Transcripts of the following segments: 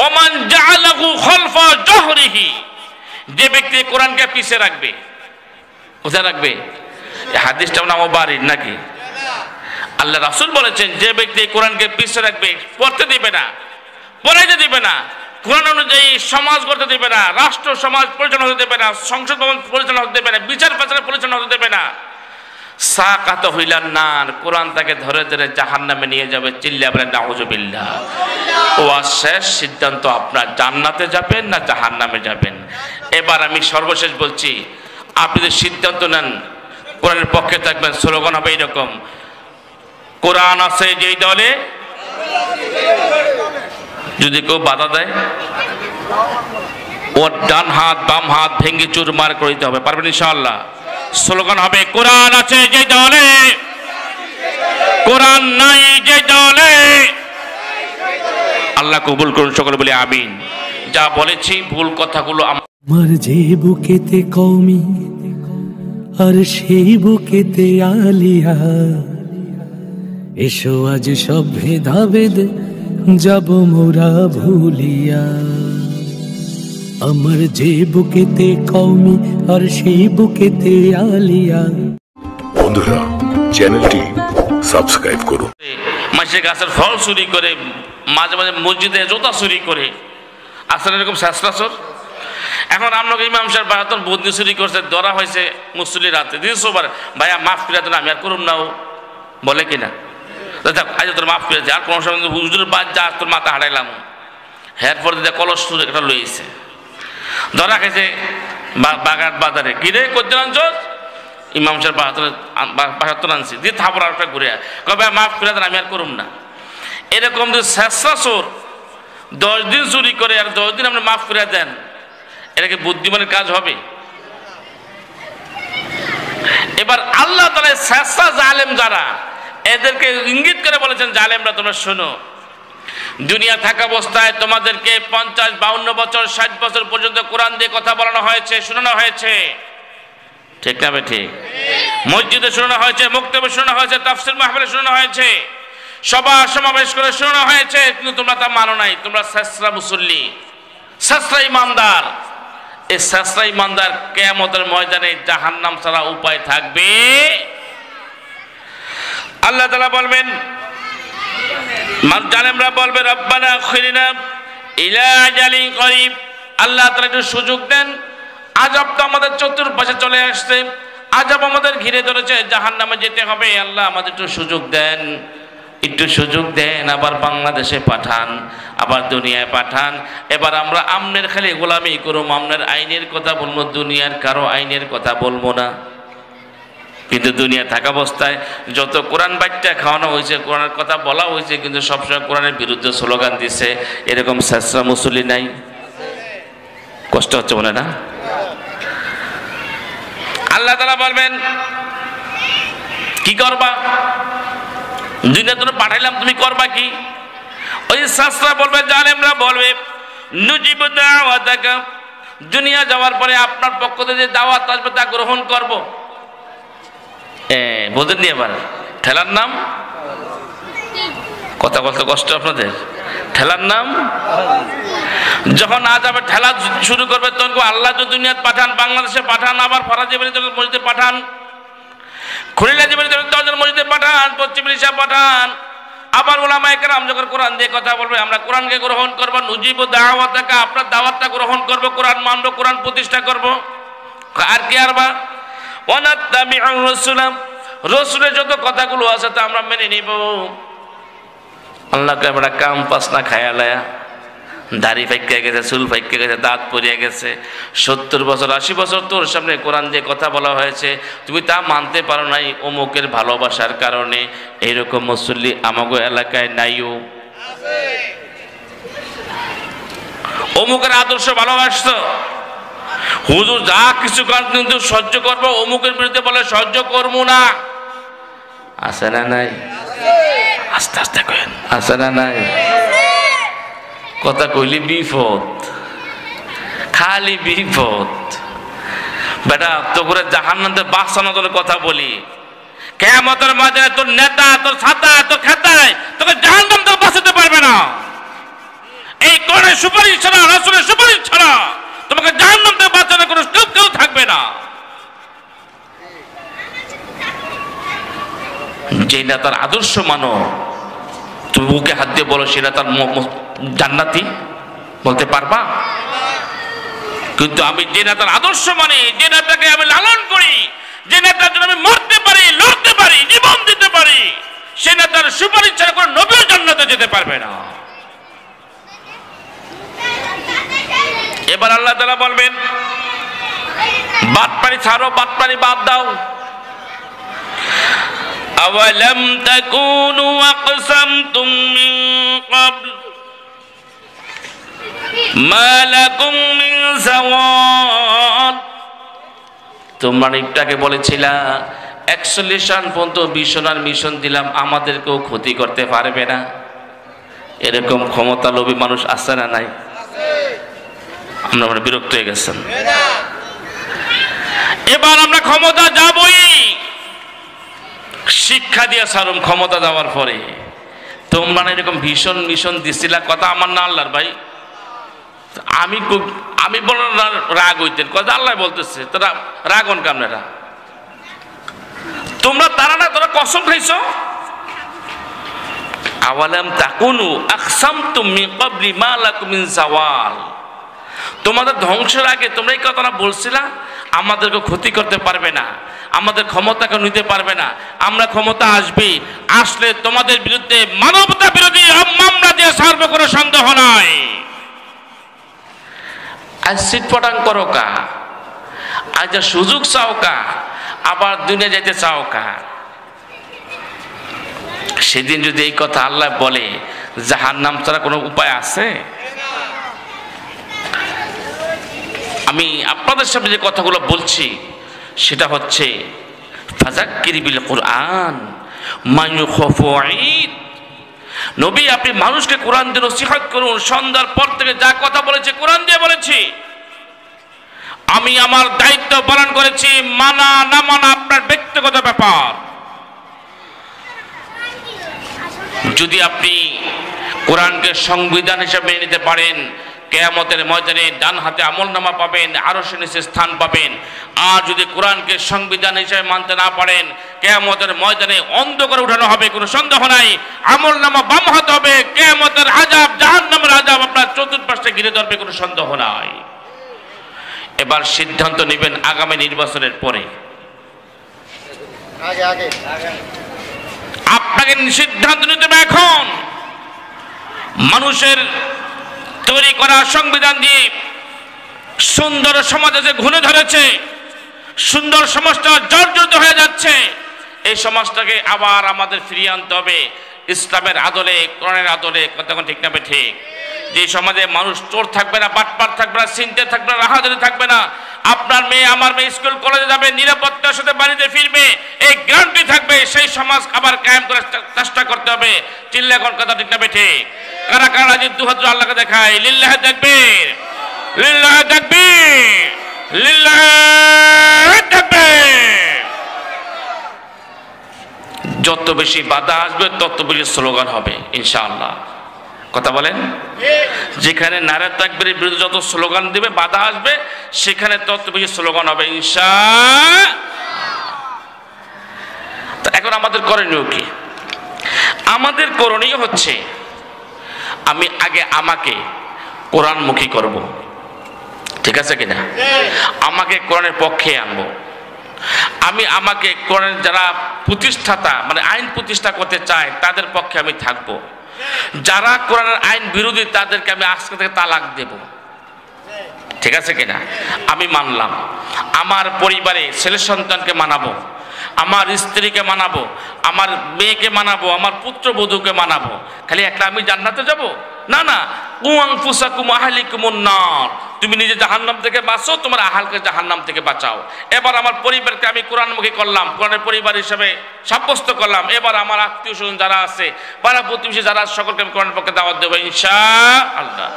Oman জাআলাহু খালফা জহরিহি, যে ব্যক্তি কোরআনকে পিছে রাখবে, কোথায় রাখবে? এই হাদিসটা নামও বাড়ির নাকি? আল্লাহ রাসূল বলেছেন যে ব্যক্তি কোরআনকে পিছে রাখবে, পড়তে দিবে না, পড়াইতে দিবে না, কোরআন অনুযায়ী সমাজ গড়তে দেবে না, রাষ্ট্র সমাজ পরিচালনা হতে দেবে না, সংসদ ভবন পরিচালনা হতে দেবে না, বিচার বিচার পরিচালনা হতে দেবে না, সাকাত হইলান নার, কোরআন তাকে ধরে ধরে জাহান্নামে নিয়ে যাবে। চিল্লা বলেন নাউযুবিল্লাহ। ও শেষ সিদ্ধান্ত আপনার, জান্নাতে যাবেন না জাহান্নামে যাবেন। এবার আমি সর্বশেষ বলছি, আপনি যদি সিদ্ধান্ত নেন কোরআনের পক্ষে থাকবেন, স্লোগান হবে এরকম, কোরআন আছে যেই দলে, যদি কেউ বাধা দেয় ওর ডান হাত বাম হাত ভেঙে চুরমার করে দিতে হবে। পারবেন ইনশাআল্লাহ? স্লোগান হবে কোরআন আছে যে দলে, কোরআন নাই যে দলে। আল্লাহ কবুল করুন, সকলে বলি আমিন। যা বলেছি ভুল কথাগুলো আমার যে বুকেতে কওমি আর সেই বুকেতে আলিয়া, এসো আজ সব ভেদাভেদ যাব মোরা ভুলিয়া। আমার যে বুকেতে কওমি আর সেই বুকেতে আলিয়া। বন্ধুরা, চ্যানেলটি সাবস্ক্রাইব করুন। মাসে গাছের ফল চুরি করে, মাঝে মাঝে মসজিদে জোতা চুরি করে, আসলে এরকম শেষরাসর। এখন আপনাকে ইমাম সাহেব বাহাতন বদনি চুরি করছে, ধরা হয়েছে মুসল্লি রাতে, দিয়েছো ভাইয়া মাফ করে দেন, আমি আর করুন না, ও বলে কিনা আজ তোর মাফ করে, আর কোনো সময় হুজুরের বাদ যা তোর মাথা হারাইলাম, হের পর দিদা কলস সুর একটা লইছে, ধরা খেয়েছে বাগান বাজারে। গিরে করতে আনছস? ইমাম সাহেব বাহাত্তর আনছি, দিয়ে থাপড় একটা ঘুরে কবে মাফ করে দেন, আমি আর করুন না। এরকম যে শেষরা চোর 10 দিন চুরি করে আর 10 দিন আপনি মাফ করে দেন, এটা কি বুদ্ধিমানের কাজ হবে? এবার আল্লাহ তাআলা শেষরা জালেম যারা, এদেরকে ইঙ্গিত করে বলেছেন, জালেমরা তোমরা শোনো, দুনিয়া থাকা অবস্থায় তোমাদেরকে 50, 52 বছর, 60 বছর পর্যন্ত কোরআন দিয়ে কথা বলানো হয়েছে, শোনানো হয়েছে, ঠিক না ঠিক? মসজিদে শোনানো হয়েছে, মুক্তবে শোনানো হয়েছে, তাফসীর মাহফিলে শোনানো হয়েছে, সভা সমাবেশ করে শোনানো হয়েছে, কিন্তু তোমরা তা মানো নাই। তোমরা শেষরা মুসল্লি, শেষরা ইমানদার। এই শেষরা ইমানদার কিয়ামতের ময়দানে জাহান্নাম ছাড়া উপায় থাকবে। আল্লাহ তাআলা বলবেন, জালেমরা বলবে, রব্বানা আখিরনা ইলা আজালিন করিব, আল্লাহ তাআলা একটু সুযোগ দেন, আযাব তো আমাদের চতুর্পাশে চলে আসছে, আযাব আমাদের ঘিরে ধরেছে, জাহান্নামে যেতে হবে, আল্লাহ আমাদের একটু সুযোগ দেন, একটু সুযোগ দেন, আবার বাংলাদেশে পাঠান, আবার দুনিয়ায় পাঠান। এবার আমরা আমনের খালি গোলামি করব, আমনের আইনের কথা বলবো, দুনিয়ার কারো আইনের কথা বলবো না। কিন্তু দুনিয়া থাকা অবস্থায় যত কোরআন বাচ্চা খাওয়ানো হয়েছে, কোরআনের কথা বলা হয়েছে, কিন্তু সবসময় কোরআনের বিরুদ্ধে স্লোগান দিচ্ছে, এরকম শেষরা মুসল্লি নাই? কষ্ট হচ্ছে বলে না? আল্লাহ তাআলা বলবেন, কি করবা? দুনিয়া তোর পাঠাইলাম, তুমি করবা কি? ওই শেষরা বলবে, জালেমরা বলবে, নুজিবু দাওয়াতাকা, দুনিয়া যাওয়ার পরে আপনার পক্ষ থেকে যে দাওয়াত আসবে তা গ্রহণ করব। বোঝেন নি? এবার ঠেলার নাম, কথা বলতে কষ্ট আপনাদের, ঠেলার নাম। যখন আজ আবার ঠেলা শুরু করবে, তখন আল্লাহ যদি দুনিয়াতে পাঠান, বাংলাদেশে পাঠান, আবার ফরাজি মসজিদে পাঠান, খুলনা জীবনে 10 মসজিদে পাঠান, পশ্চিম এশিয়া পাঠান, আবার উলামায়ে কেরাম যখন কোরআন দিয়ে কথা বলবে, আমরা কোরআনকে গ্রহণ করব, নুজিবু দাওয়াতাকা, আপনার দাওয়াতটা গ্রহণ করব, কোরআন মানব, কোরআন প্রতিষ্ঠা করব। আর কি আরবা ওয়ানাত্তাবিউর রাসূলা, রাসূলের যত কথাগুলো আছে তা আমরা মেনে নিব। আল্লাহকে আমরা কাম পাসনা খায়ালায়া, দাড়ি ফাইক্কা গেছে, চুল ফাইক্কা গেছে, দাঁত পড়িয়া গেছে, 70 বছর 80 বছর তোর সামনে কোরআন দিয়ে কথা বলা হয়েছে, তুমি তা মানতে পারো নাই অমুকের ভালোবাসার কারণে। এইরকম মুসল্লি আমাগো এলাকায় নাইও। অমুকের আদর্শ ভালোবাসতো, হুজুর যা কিছু কান কিন্তু সহ্য করবো, অমুকের বিরুদ্ধে বলে সহ্য করবো না। আছে না নাই? আস্তে আস্তে করেন, আছে না নাই? কথা কইলি বিপদ, খালি বিপদ। বেটা তো করে জাহান্নামে বাঁচানোর জন্য কথা বলি, কিয়ামতের ময়দানে তোর নেতা, তোর ছাতা, তোর খেতায় তোকে জাহান্নাম থেকে বাঁচাতে পারবে না। এই কোরআনের সুপারিশ ছাড়া, রাসূলের সুপারিশ ছাড়া তোমাকে জাহান্নাম থেকে বাঁচানোর কোনো কেউ থাকবে না। যে নেতার আদর্শ মানো, তুমি বুকে হাত দিয়ে বলো সে নেতার জান্নাতি, বলতে পারবা? কিন্তু আমি যে নেতার আদর্শ মানি, যে নেতাকে আমি লালন করি, যে নেতার জন্য আমি মরতে পারি, লড়তে পারি, জীবন দিতে পারি, সে নেতার সুপারিশ ছাড়া কোনো নবীও জান্নাতে যেতে পারবে না। এবার আল্লাহ তাআলা বলবেন, বাটপারি ছাড়ো, বাটপারি বাদ দাও। আওয়ালাম তাকুনু আকসামতুম মিন ক্বাবল মা লাকুম মিন যাওয়াল। তোমরা একটাকে বলেছিলা 41 রান পর্যন্ত মিশনার মিশন দিলাম, আমাদেরকেও ক্ষতি করতে পারবে না। এরকম ক্ষমতা লোভী মানুষ আছে না নাই? আমরা বিরক্ত হয়ে গেছেন। এবার আমরা ক্ষমতা যাবই, শিক্ষা দিয়ে সারুম ক্ষমতা যাওয়ার পরে। তোমরা এরকম ভীষণ মিশন দিছিলা, কথা আমার না আল্লাহর ভাই। আমি বল রাগ হইতেন, কথা আল্লাহ বলতেছে, তোরা রাগ হন কামনেরা। তোমরা তারা না, তোরা কসম খাইছো। আওয়ালাম তাকুনু আকসামতুম মিন ক্বাবলি মা লাকুম মিন যাওয়াল। তোমাদের ধ্বংসের আগে তোমরা এই কথাটা বলছিলা, আমাদেরকে ক্ষতি করতে পারবে না, আমাদের ক্ষমতাকে নিতে পারবে না। আমরা ক্ষমতা আসলে তোমাদের বিরুদ্ধে মানবতা বিরোধী মামলা দিয়ে ছাড়বো, কোনো সন্দেহ নাই। আজ সিটপটাং করো কা, আজ সুযোগ চাও কা, আবার দুনিয়া যাইতে চাও কা। সেদিন যদি এই কথা আল্লাহ বলে, জাহান্নাম ছাড়া কোনো উপায় আছে? আমি আপনাদের সামনে যে কথাগুলো বলছি সেটা হচ্ছে ফাযাক্কির বিল কুরআন মা ইউখাফু ঈদ। নবী, আপনি মানুষকে কোরআন দিয়ে নসিহত করুন। সন্ধ্যার পর থেকে যা কথা বলেছে কোরআন দিয়ে বলেছি। আমি আমার দায়িত্ব পালন করেছি, মানা না মানা আপনার ব্যক্তিগত ব্যাপার। যদি আপনি কোরআনকে সংবিধান হিসেবে মেনে নিতে পারেন, কিয়ামতের ময়দানে ডান হাতে আমলনামা পাবেন, আরশের নিচে স্থান পাবেন। আর যদি কোরআনকে সংবিধান হিসেবে মানতে না পারেন, কিয়ামতের ময়দানে অন্ধকারে উঠানো হবে, কোনো সন্দেহ নাই। আমলনামা বাম হাতে হবে, কিয়ামতের আযাব, জাহান্নামের আযাব আপনার চতুর্পাশে ঘিরে ধরবে, কোনো সন্দেহ নাই। এবার সিদ্ধান্ত নেবেন আগামী নির্বাচনের পরে। আপনাকে সিদ্ধান্ত নিতে হবে এখন। মানুষের তৈরি করা সংবিধান দিয়ে সুন্দর সমাজে যে ঘুরে ধরেছে, সুন্দর সমাজটা জর্জরিত হয়ে যাচ্ছে, এই সমাজটাকে আবার আমাদের ফিরিয়ে আনতে হবে ইসলামের আদলে, কোরআনের আদলে। কথা ঠিক না ঠিক? যে সমাজে মানুষ চোর থাকবে না, বাটপার থাকবে না, চিন্তা থাকবে না, রাহাজারি থাকবে না। আপনার মেয়ে, আমার মেয়ে স্কুল কলেজে যাবে, নিরাপত্তার সাথে বাড়িতে ফিরবে, এই গ্যারান্টি থাকবে। সেই সমাজ আবার কায়েম করার চেষ্টা করতে হবে। চিল্লা এখন কথা ঠিক না ঠিক? কারা কারা যে দুহাত আল্লাহকে দেখায়, লিল্লাহি তাকবীর, লিল্লাহি তাকবীর, লিল্লাহি তাকবীর। যত বেশি বাধা আসবে তত বেশি স্লোগান হবে ইনশাআল্লাহ। কথা বলেন? যেখানে নারে তাকবীরের বিরুদ্ধে যত স্লোগান দিবে, বাধা আসবে, সেখানে তত বেশি স্লোগান হবে ইনশাআল্লাহ। তো এখন আমাদের করণীয় কি? আমাদের করণীয় হচ্ছে, আমি আগে আমাকে কোরআনমুখী করব, ঠিক আছে কিনা? আমাকে কোরআনের পক্ষে আনবো। আমি আমাকে কোরআনের যারা প্রতিষ্ঠাতা, মানে আইন প্রতিষ্ঠা করতে চায়, তাদের পক্ষে আমি থাকবো। যারা কোরআনের আইন বিরোধী, তাদেরকে আমি আজকে থেকে তালাক দেব, ঠিক আছে কিনা? আমি মানলাম। আমার পরিবারে ছেলে সন্তানকে মানাবো, আমার স্ত্রীকে মানাবো, আমার মেয়েকে মানাবো, আমার পুত্রবধূকে মানাবো। খালি একটা আমি জান্নাতে যাব না, না। কু আনফুসাকুম আহলিকুমুন নার, তুমি নিজে জাহান্নাম থেকে বাঁচো, তোমার আহলকে জাহান্নাম থেকে বাঁচাও। এবার আমার পরিবারকে আমি কোরআনমুখী করলাম, কোরআনের পরিবার হিসেবে সাব্যস্ত করলাম। এবার আমার আত্মীয় স্বজন যারা আছে, পাড়া প্রতিবেশী যারা, সকলকে আমি কোরআনের পক্ষে দাওয়াত দেবো ইনশাআল্লাহ।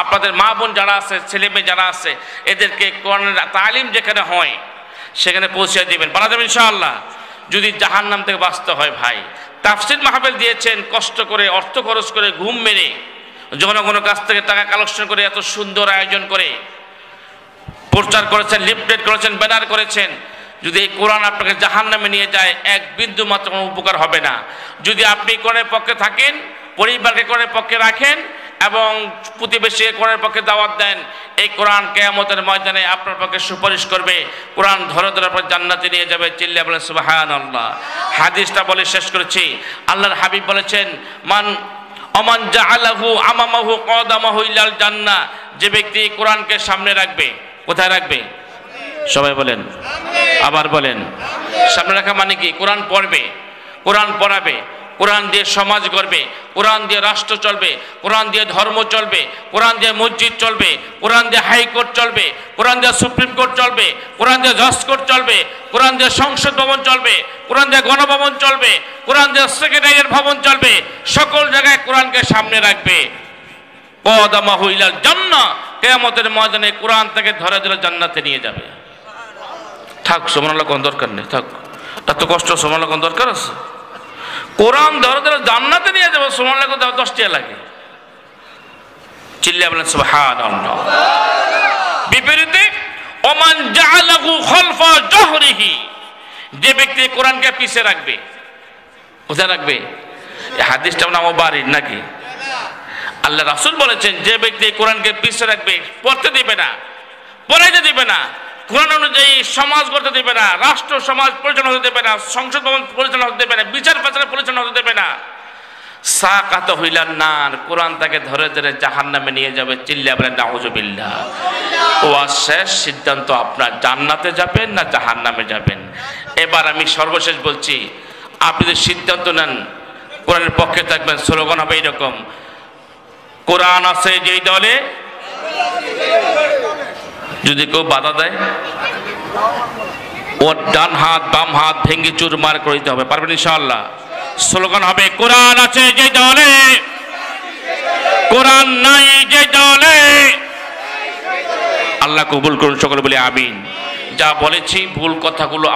আপনাদের মা বোন যারা আছে, ছেলে মেয়ে যারা আছে, এদেরকে কোরআনের তালিম যেখানে হয় সেখানে পৌঁছে দিবেন, পারা যাবে ইনশাআল্লাহ। যদি জাহান্নাম থেকে বাঁচতে হয়, ভাই তাফসীর মাহফিল দিয়েছেন কষ্ট করে, অর্থ খরচ করে, ঘুম মেরে, জনগণের কাছ থেকে টাকা কালেকশন করে এত সুন্দর আয়োজন করে প্রচার করেছেন, লিফলেট করেছেন, ব্যানার করেছেন। যদি এই কোরআন আপনাকে জাহান্নামে নিয়ে যায়, এক বিন্দু মাত্র কোনো উপকার হবে না। যদি আপনি কোরআনের পক্ষে থাকেন, পরিবারকে কোরআনের পক্ষে রাখেন এবং প্রতিবেশীকে কোরআনের পক্ষে দাওয়াত দেন, এই কোরআন কিয়ামতের ময়দানে আপনার পক্ষে সুপারিশ করবে। কোরআন ধরে ধরে আপনার জান্নাতে নিয়ে যাবে। চিল্লিয়ে বলেন সুবহানাল্লাহ। হাদিসটা বলে শেষ করেছি। আল্লাহর হাবিব বলেছেন, ওমান জাআলাহু আমামাহু কদামাহু ইলাল জান্নাহ, যে ব্যক্তি কোরআনকে সামনে রাখবে, কোথায় রাখবে? সবাই বলেন, আবার বলেন। সামনে রাখা মানে কি? কোরআন পড়বে, কোরআন পড়াবে, কোরআন দিয়ে সমাজ গড়বে, কোরআন দিয়ে রাষ্ট্র চলবে, কোরআন দিয়ে ধর্ম চলবে, কোরআন দিয়ে মসজিদ চলবে, কোরআন দিয়ে হাইকোর্ট চলবে, কোরআন দিয়ে সুপ্রিম কোর্ট চলবে, কোরআন দিয়ে জজ কোর্ট চলবে, কোরআন দিয়ে সংসদ ভবন চলবে, কোরআন দিয়ে গণভবন চলবে, কোরআন দিয়ে সেক্রেটারিয়েট ভবন চলবে। সকল জায়গায় কোরআনকে সামনে রাখবে। কদামাহু ইলাল জান্নাহ, কিয়ামতের ময়দানে কোরআন থেকে ধরে ধরে জান্নাতে নিয়ে যাবে। থাক, সুবহানাল্লাহ কোন দরকার নেই, থাক, এত কষ্ট সুবহানাল্লাহ কোন দরকার আছে? কোরআন ধরে ধরে জান্নাতে নিয়ে যাবে, সুবহানাল্লাহ 10 টাকা লাগে। চিল্লিয়ে বলেন সুবহানাল্লাহ। বিপরীতে ওমান জাআলাহু খালফা জহরিহি, যে ব্যক্তি কোরআনকে পিছে রাখবে, কোথায় রাখবে? এই হাদিসটার নাম বাড়ির নাকি? আল্লাহ রাসূল বলেছেন, যে ব্যক্তি কোরআনকে পিছে রাখবে, পড়তে দিবে না, পড়াইতে দিবে না, কোরআন অনুযায়ী সমাজ গড়তে দেবে না, রাষ্ট্র সমাজ পরিচালনা হতে দেবে না, সংসদ ভবন পরিচালনা হতে দেবে না, বিচার বিচার পরিচালনা হতে দেবে না, সাকাত হইলান নার, কোরআন তাকে ধরে ধরে জাহান্নামে নিয়ে যাবে। চিল্লিয়ে বলেন নাউযুবিল্লাহ। ও শেষ সিদ্ধান্ত আপনার, জান্নাতে যাবেন না জাহান্নামে যাবেন। এবার আমি সর্বশেষ বলছি, আপনি যদি সিদ্ধান্ত নেন কোরআনের পক্ষে থাকবেন, স্লোগান হবে এইরকম, কোরআন আছে যেই দলে, যদি কেউ বাধা দেয় ওর ডান হাত বাম হাত ভেঙে চুরমার করে দিতে হবে। পারবেন ইনশাআল্লাহ? স্লোগান হবে, কোরআন আছে যে দলে, কোরআন নাই যে দলে। আল্লাহ কবুল করুন সকলে বলে আমিন। যা বলেছি ভুল কথাগুলো